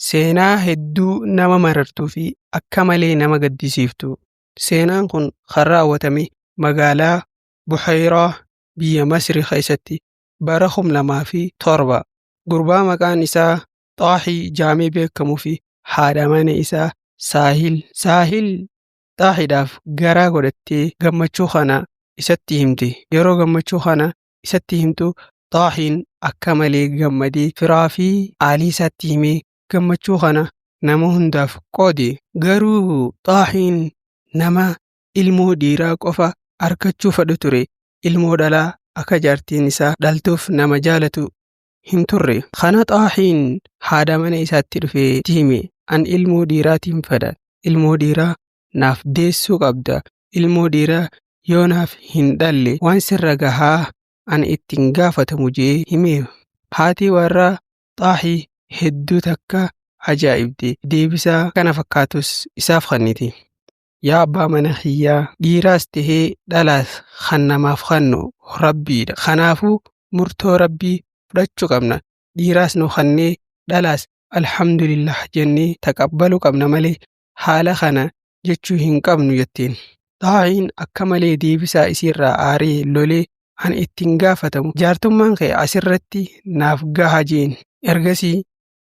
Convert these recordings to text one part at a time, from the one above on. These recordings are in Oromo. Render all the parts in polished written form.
seenaa hedduu nama marartuu fi akka malee nama gaddisiiftu. Seenaan kun kan raawwatame magaalaa Buhayraa biyya Masrii keessatti bara 2007 gurbaa maqaan isaa Xaaxii Jaamee beekamuu fi haadha manaa isaa Saahil Xaaxiidhaaf garaa godhattee gammachuu kana isatti himte. Yeroo gammachuu kana isatti himtu Xaaxiin akka malee gammadee firaa fi aalii isaatti himee gammachuu kana nama hundaaf qoode. Garuu Xaaxiin nama ilmoo dhiiraa qofa argachuu fedhu ture. Ilmoo dhalaa akka jaartiin isaa dhaltuuf nama jaalatu hin turre. Kana Xaaxiin haadha mana isaatti dhufee hime. An ilmoo dhiiraatiin fedha. Ilmoo dhiiraa naaf deessuu qabda. Ilmoo dhiiraa yoo naaf hin dhalle waan sirra gahaa an ittiin gaafatamu jee hime. Haati warraa Xaaxii hedduu takka ajaa'ibde. Deebisaa kana fakkaatus isaaf kennite. Yaa abbaa mana kiyyaa dhiiraas tahee dhalaas kan namaaf kennu Rabbiidha. Kanaafuu murtoo Rabbii fudhachuu qabna. Dhiiraas nu kennee dhalaas alhamdulillah jennee taqabbaluu qabna malee haala kana jechuu hin qabnu jetteen. Xaaxiin akka malee deebisaa isiirraa aaree lolee an ittiin gaafatamu jaartummaan kee asirratti naaf gaha jeen. Ergasii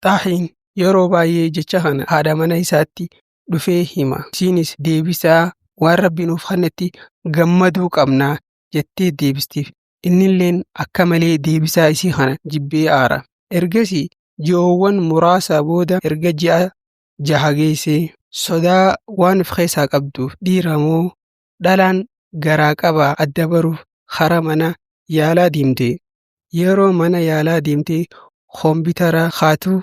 Xaaxiin yeroo baay'ee jecha kana haadha mana isaatti dhufee hima. Isiinis deebisaa waan Rabbi nuuf kennetti gammaduu qabnaa jettee deebistiif. Innilleen akka malee deebisaa isii kana jibbee aara. Ergasii ji'oowwan muraasa booda erga ji'a 6 geessee sodaa waan of keessaa qabduuf dhiira moo dhalaan garaa qabaa adda baruuf hara mana yaalaa deemte. Yeroo mana yaalaa deemtee koompitara haatuu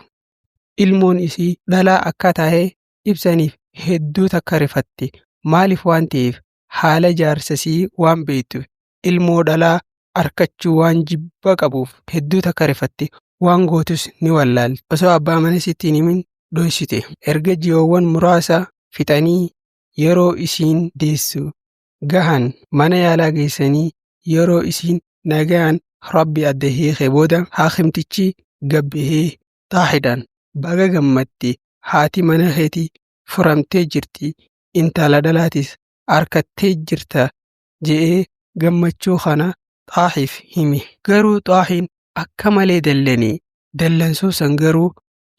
ilmoon isii dhalaa akka taa'ee ibsaniif hedduu takka rifatte. Maaliif waan ta'eef haala jaarsasii waan beektuuf ilmoo dhalaa argachuu waan jibba qabuuf hedduu takka rifatte. Waan gootus ni wallaalti. Osoo abbaa mana sitti hin himin dhoksite. Erga ji'oowwan muraasa fixanii yeroo isiin deessu gahan mana yaalaa geessanii yeroo isiin nagaan Rabbi adda hiike booda haakimtichi gabbahee Xaaxiidhaan baga gammadde haati mana keetii furamtee jirti. Intala dhalaatis argattee jirta je'ee gammachuu kana Xaaxiif hime. Garuu Xaaxiin akka malee dallane. Dallansuu san garuu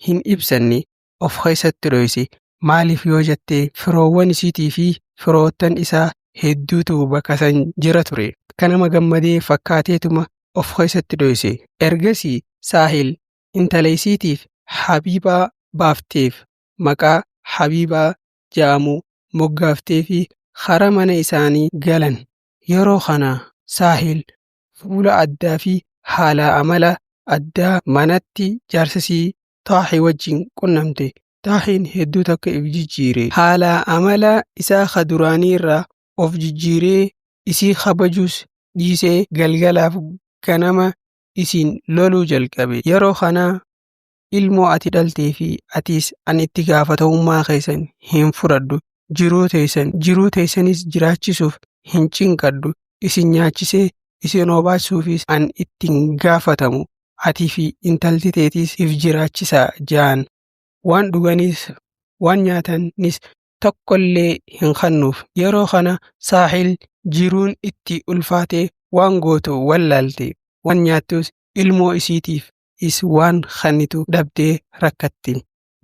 hin ibsanne of keessatti dhoyse. Maaliif yoo jettee firoowwan isiitii fi firoottan isaa hedduutu bakka san jira ture. Kanama gammadee fakkaateetuma of keessatti dhoyse. Ergasii Saahil intala isiitiif Habiibaa baafteef maqaa Habiibaa jedhamu moggaaftee fi hara mana isaanii galan. Yeroo kana Saahil fuula addaa fi haala amala addaa manatti jaarsasii Xaaxii wajjin qunnamte. Xaaxiin hedduu takka if jijjiire. Haala amala isaa ka duraanii irraa of jijjiiree isii kabajuus dhiisee galgalaaf ganama isiin loluu jalqabe. Yeroo kana ilmoo ati dhaltee fi atiis an itti gaafatamummaa keessan hin fudhadhu. Jiruu teessanis jiraachisuuf hin cinqadhu. Isin nyaachisee isin obaasuufis an ittiin gaafatamu. Atii fi intalti teetiis if jiraachisaa ja'an. Waan dhuganis waan nyaatanis tokkollee hin kennuuf. Yeroo kana Saahil jiruun itti ulfaatee waan gootu wallaalte. Waan nyaattus ilmoo isiitiif is waan kennitu dhabdee rakkatti.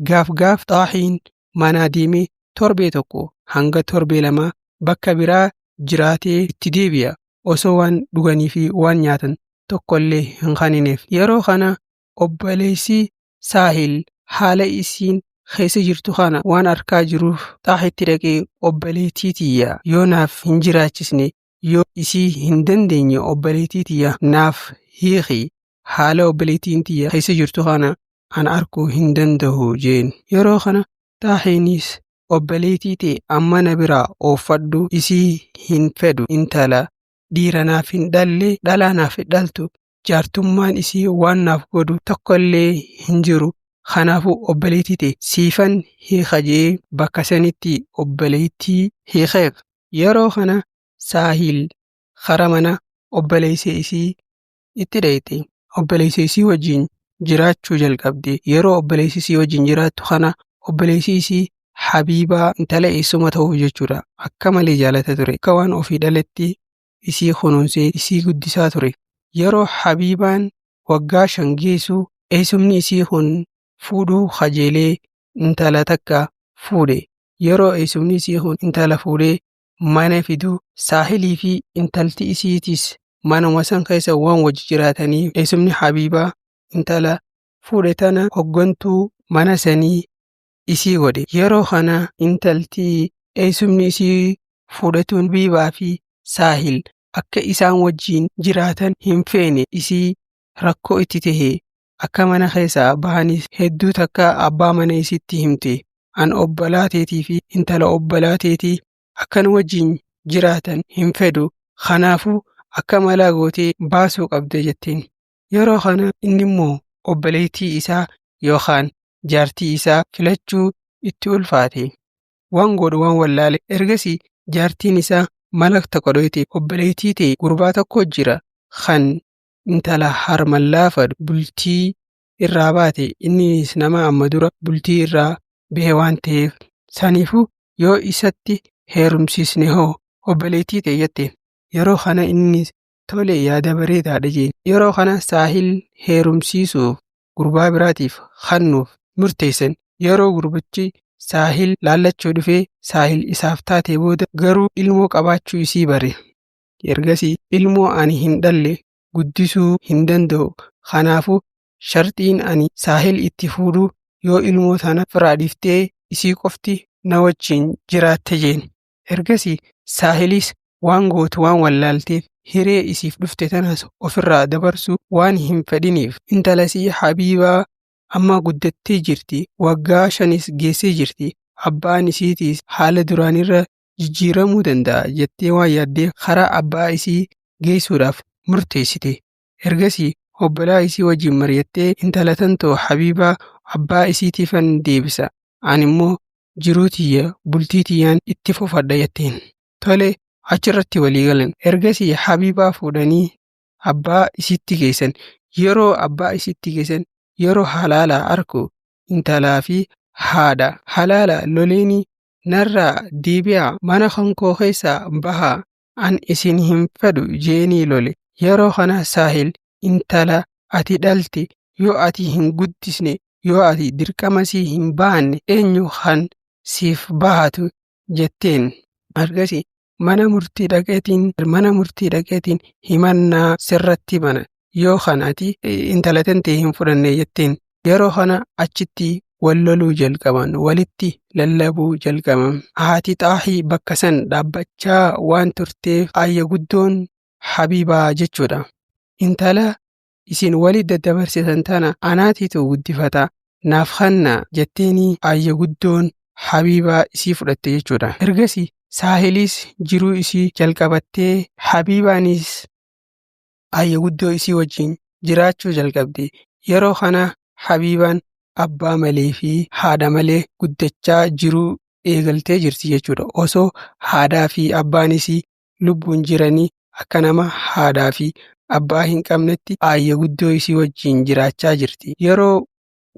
Gaaf Xaaxiin mana deemee torbee tokko hanga torbee 2 bakka biraa jiraatee itti deebi'a. Osoo waan dhuganii fi waan nyaatan tokkollee hin kennineef. Yeroo kana obboleessi Saahil haala isiin keessa jirtu kana waan argaa jiruuf Xaaxiitti dhaqee obboleettii tiyya yoo naaf hin jiraachisne yoo isii hin dandeenye obboleettii tiyya naaf hiiki. Haala obboleettiin tiyya keessa jirtu kana an arguu hin danda'u jeen. Yeroo kana Xaaxiinis obboleettii tee amma na biraa oofadhu isii hin fedhu. Intala dhiira naaf hin dhalle dhalaa naaf dhaltu jaartummaan isii waan naaf godhu tokkollee hin jiru. Kanaafuu obboleettii tee siifan hiika jee bakka sanitti obboleettii hiikeef. Yeroo kana Saahil hara mana obboleessa isii itti dhayxe. Obboleessa isii wajjin jiraachuu jalqabde yeroo obboleessi isii wajjin jiraattu kana obboleessi isii Habiibaa intala eessuma ta'uuf jechuudha. Akka malee jaalata ture. Akka waan ofii dhaletti isii kunuunsee isii guddisaa ture. Yeroo Habiibaan waggaa 5 geessu eessumni isii kun fuudhuu kajeelee intala takka fuudhe. Yeroo eessumni isii kun intala fuudhee mana fiduu Saahilii fi intalti isiitis manuma san keessa waan wajji jiraatanii eessumni Habiibaa intala fuudhe tana hoggantuu mana sanii isii godhe. Yeroo kana intalti eessumni isii fuudhetuun Habiibaa fi Saahil akka isaan wajjin jiraatan hin feene isii rakkoo itti tahee akka mana keessaa bahanis hedduu takka abbaa mana isiitti himte. An obbolaateetii fi intala obbolaateetii akkan wajjin jiraatan hin fedhu. Kanaafuu akka malaa gootee baasuu qabda jetteen. Yeroo kana inni immoo obboleettii isaa yookaan jaartii isaa filachuu itti ulfaate. Waan godhu waan wallaale. Ergasii jaartiin isaa malakta qodhoyte obboleettii ta'e gurbaa tokko jira kan intala harmallaafadhu bultii irraa baate. Innis nama amma dura bultii irraa bahee waan ta'eef saniifuu yoo isatti heerumsiisne hoo obboleettii ta'e jette. Yeroo kana innis tole yaada bareedaadha jeen. Yeroo kana Saahil heerumsiisuuf gurbaa biraatiif kennuuf murteessan. Yeroo gurbichi Saahil laallachuu dhufee Saahil isaaf taate booda garuu ilmoo qabaachuu isii bare. Ergasii ilmoo ani hin dhalle guddisuu hin danda'u. Kanaafuu sharxiin ani Saahil itti fuudhu yoo ilmoo tana firaa dhiiftee isii qofti na wajjin jiraatte jeen. Ergasii Saahilis waan gootu waan wallaalteef hiree isiif dhufte tanas ofirraa dabarsu waan hin fedhiniif intalasii Habiibaa amma guddattee jirti. Waggaa 5 geessee jirti. Abbaan isiitiis haala duraanirra jijjiiramuu danda'a jettee waan yaaddeef karaa abbaa isii geessuudhaaf murteessite. Ergasii obbolaa isii wajjin mari'attee intala tantoo Habiibaa abbaa isiitiifan deebisa. Ani immoo jiruu tiyya bultii tiyyaan itti fufadha jetteen. Tole achirratti walii galan. Ergasii Habiibaa fuudhanii abbaa isiitti geessan. Yeroo abbaa isiitti geessan yeroo halaalaa arku intalaa fi haadha halaala loleeni narraa deebi'aa mana kankoo keessaa bahaa an isin hin fedhu jeenii lole. Yeroo kana Saahil intala ati dhalte yoo ati hin guddisne yoo ati dirqamasii hin baanne eenyu kan siif bahatu jetteen. Ergasii mana murtii dhaqeetiin himannaa sirratti bana yoo kanati intala tantee hin fudhanne jetteen. Yeroo kana achitti walloluu jalqaban walitti lallabuu jalqaban. Haati Xaahii bakka san dhaabbachaa waan turteef ayya guddoon Habiibaa jechuudha. Intala isin walitti daddabarsitan tana anaatiitu guddifata naaf kenna jetteeni ayya guddoon Habiibaa isii fudhatte jechuudha. Ergasii Saahilis jiruu isii jalqabattee Habiibaanis ayya guddoo isii wajjin jiraachuu jalqabde. Yeroo kana Habiibaan abbaa malee fi haadha malee guddachaa jiruu eegaltee jirti jechuudha. Osoo haadhaa fi abbaan isii lubbuun jiranii akka nama haadhaa fi abbaa hin qabnetti ayya guddoo isii wajjin jiraachaa jirti. Yeroo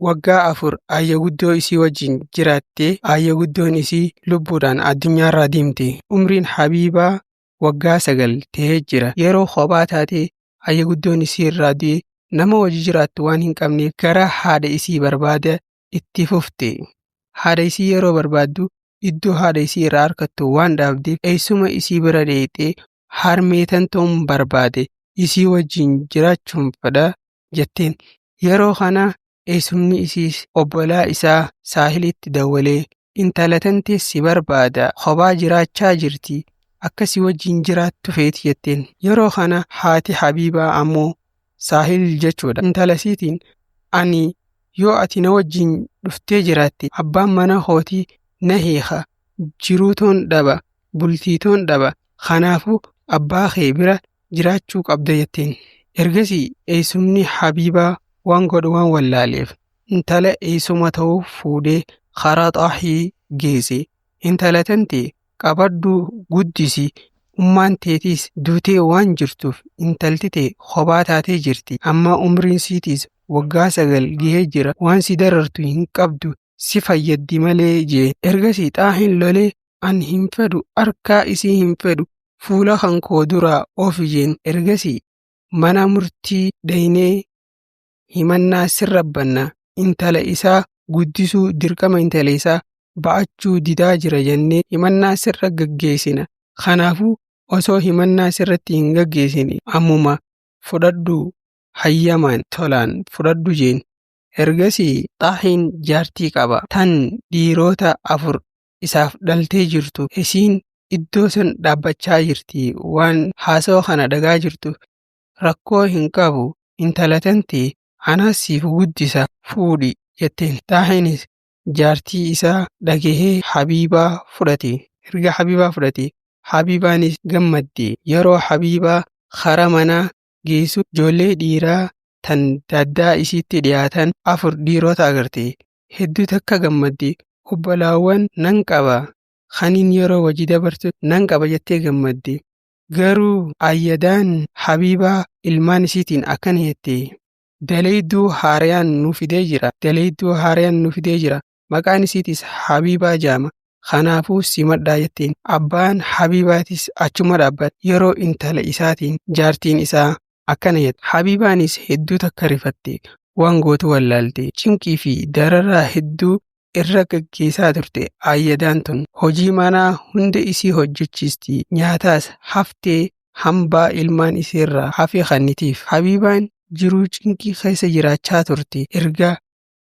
waggaa 4 ayya guddoo isii wajjin jiraattee ayya guddoon isii lubbuudhaan addunyaarraa deemte. Umriin Habiibaa waggaa 9 ta'ee jira. Yeroo kophaa taatee ayya guddoon isii irraa du'e nama wajji jiraattu waan hin qabneef gara haadha isii barbaada itti fufte. Haadha isii yeroo barbaaddu iddoo haadha isii irraa argattu waan dhaabdeef eessuma isii bira deettee harmee tantoon barbaade isii wajjin jiraachuun fedha jetteen. Yeroo kana eessumni isiis obbolaa isaa Saahilitti dawwalee intala tantee si barbaada kophaa jiraachaa jirti akkasii wajjin jiraattu feeti jetteen. Yeroo kana haati Habiibaa ammoo Saahil jechuudha. Intalasiitiin ani yoo ati na wajjin dhuftee jiraatte abbaan mana kootii na hiika jiruutoon dhaba bultiitoon dhaba kanaafuu abbaa kee bira jiraachuu qabda jetteen. Ergasii eessumni Habiibaa waan godhu waan wallaaleef intala eessuma ta'uu fuudhee karaa Xaahii geesse. Intala tantee qabaddu guddisi ummaan teetiis duutee waan jirtuuf intalti tee kophaa taatee jirti. Amma umriin siitiis waggaa 9 gahee jira waan si darartu hin qabdu si fayyaddi malee jee. Ergasii xaahiin lolee an hin fedhu harkaa isii hin fedhu fuula kan koo duraa oofi jeen. Ergasii mana murtii dhaynee himannaa sirra banna intala isaa guddisuu dirqama intala isaa ba'achuu didaa jira jennee himannaa sirra gaggeessina. Kanaafuu osoo himannaa sirratti hin gaggeessine ammuma fudhadhu hayyamaan tolaan fudhadhu jeen. Ergasii xaahiin jaartii qaba tan dhiirota 4 isaaf dhaltee jirtu. Isiin iddoo san dhaabbachaa jirti waan haasawaa kana dhagaa jirtu rakkoo hin qabu intala tantee anaas siif guddisa fuudhi jetteen. Xaahiinis jaartii isaa dhagahee Habiibaa fudhate. Erga Habiibaa fudhate Habiibaanis gammadde. Yeroo Habiibaa karaa manaa geessu ijoollee dhiiraa tan daddaa isiitti dhiyaatan 4 dhiirota agarte. Hedduu takka gammadde. Obbolaawwan nan qaba kaniin yeroo wajji dabartu nan qaba jettee gammadde. Garuu ayyadaan Habiibaa ilmaan isiitiin akkana jette. Daleedduu haarayaan nu fidee jira. Daleedduu haarayaan nu fidee jira. Maqaan isiitis Habiibaa jaama. Kanaafuu simadhaa jetteen. Abbaan Habiibaatis achuma dhaabbate. Yeroo intala isaatiin jaartiin isaa akkana jette. Habiibaanis hedduu takka rifatte. Waan gootu wallaalte. Cinqii fi dararaa hedduu irra gaggeessaa turte. Ayyadaan tun hojii manaa hunda isii hojjechiisti. Nyaataas haftee hambaa ilmaan isiirraa hafe kannitiif. Habiibaan jiruu cinqii keessa jiraachaa turte. Erga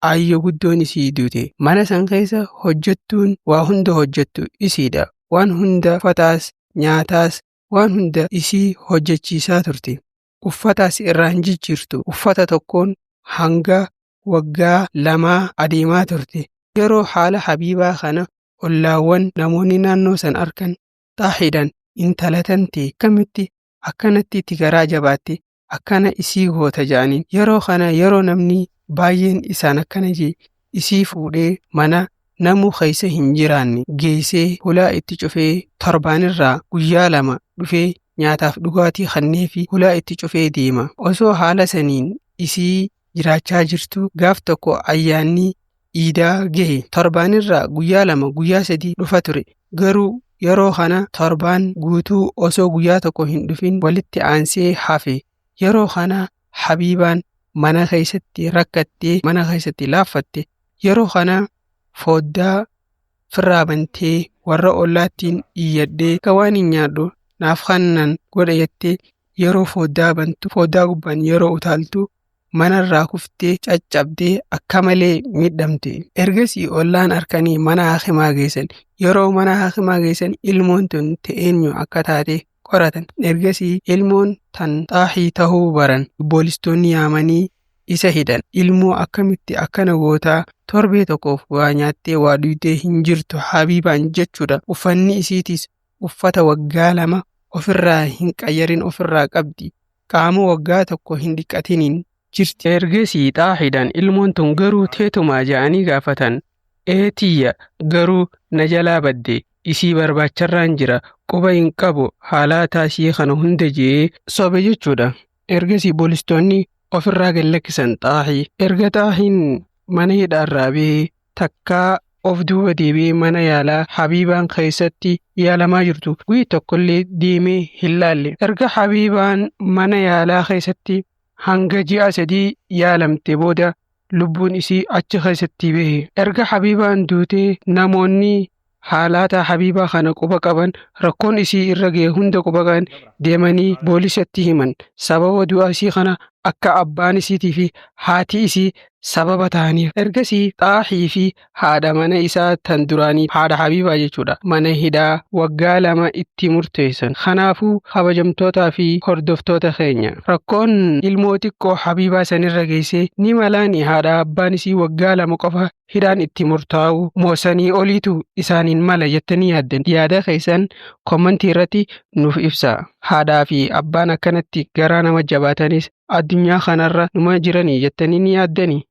ayyo guddoon isii duute. Mana san keessa hojjettuun waa hunda hojjettu isiidha. Waan hunda uffataas nyaataas waan hunda isii hojjechiisaa turte. Uffataas irraan jijjiirtu. Uffata tokkoon hanga waggaa 2 adeemaa turte. Yeroo haala Habiibaa kana ollaawwan namoonni naannoo san arkan xaahiidhaan intala tantee kamitti akkanatti itti garaa jabaatte akkana isii goota jedhaniin. Yeroo kana yeroo namni baay'een isaan akkana jee isii fuudhee mana namu keessa hin jiraanne geessee hulaa itti cufee torbaanirraa guyyaa 2 dhufee nyaataaf dhugaatii kannee fi hulaa itti cufee deema. Osoo haala saniin isii jiraachaa jirtu gaaf tokko ayyaanni iidaa gahe. Torbaanirraa guyyaa 2 guyyaa 3 dhufa ture. Garuu yeroo kana torbaan guutuu osoo guyyaa tokko hin dhufin walitti aansee hafe. Yeroo kana Habiibaan mana keessatti rakkattee mana keessatti laaffatte. Yeroo kana fooddaa firraa bantee warra ollaattiin iyyadhee akka waan hin nyaadhu naaf kannan godha jettee yeroo fooddaa bantu fooddaa gubbaan yeroo utaaltu manarraa kuftee caccabdee akka malee miidhamte. Ergasii ollaan arkanii mana hakimaa geessan. Yeroo mana hakimaa geessan ilmoon tun eenyu akka taate qoratan. Ergasii ilmoon tan xaahii tahuu baran. Boolistoonni yaamanii isa hidhan. Ilmoo akkamitti akkana gootaa torbee tokkoof waa nyaattee waa dhugdee hin jirtu Habiibaan jechuudha. Uffanni isiitis uffata waggaa 2 ofirraa hin qayyarin ofirraa qabdi. Qaama waggaa tokko hin dhiqatiniin jirti. Ergasii xaahiidhaan ilmoon tun garuu teetumaa jedhanii gaafatan. Eetiyya garuu na jalaa badde isii barbaacharraan jira quba hin qabu haalaa taasii kana hunda jee sobe jechuudha. Ergasii boolistoonni ofirraa gallakkisan xaahii. Erga xaahiin mana hidhaarraa bee takkaa of duuba deebi'ee mana yaalaa Habiibaan keessatti yaalamaa jirtu guyyaa tokkollee deemee hin laalle. Erga Habiibaan mana yaalaa keessatti hanga ji'a 3 yaalamte booda lubbuun isii achi keessatti bahe. Erga Habiibaan duutee namoonni haalata Habiibaa kana quba qaban rakkoon isii irra ga'e hunda quba qaban deemanii boolisatti himan. Sababa du'a isii kana akka abbaan isiitii fi haati isii sababa ta'aniif. Ergasii xaahii fi haadha mana isaa tan duraanii haadha Habiibaa jechuudha mana hidhaa waggaa 2 itti murteessan. Kanaafuu kabajamtootaa fi hordoftoota keenya rakkoon ilmoo xiqqoo Habiibaa sanirra geessee ni malaani haadha abbaan isii waggaa 2 qofa hidhaan itti murtaa'u moosanii oliitu isaaniin mala jettanii yaaddan. Yaada keessan komentii irratti nuuf ibsa. Haadhaa fi abbaan akkanatti garaa nama jabaatanis addunyaa kanarra numa jiranii jettanii ni yaaddanii.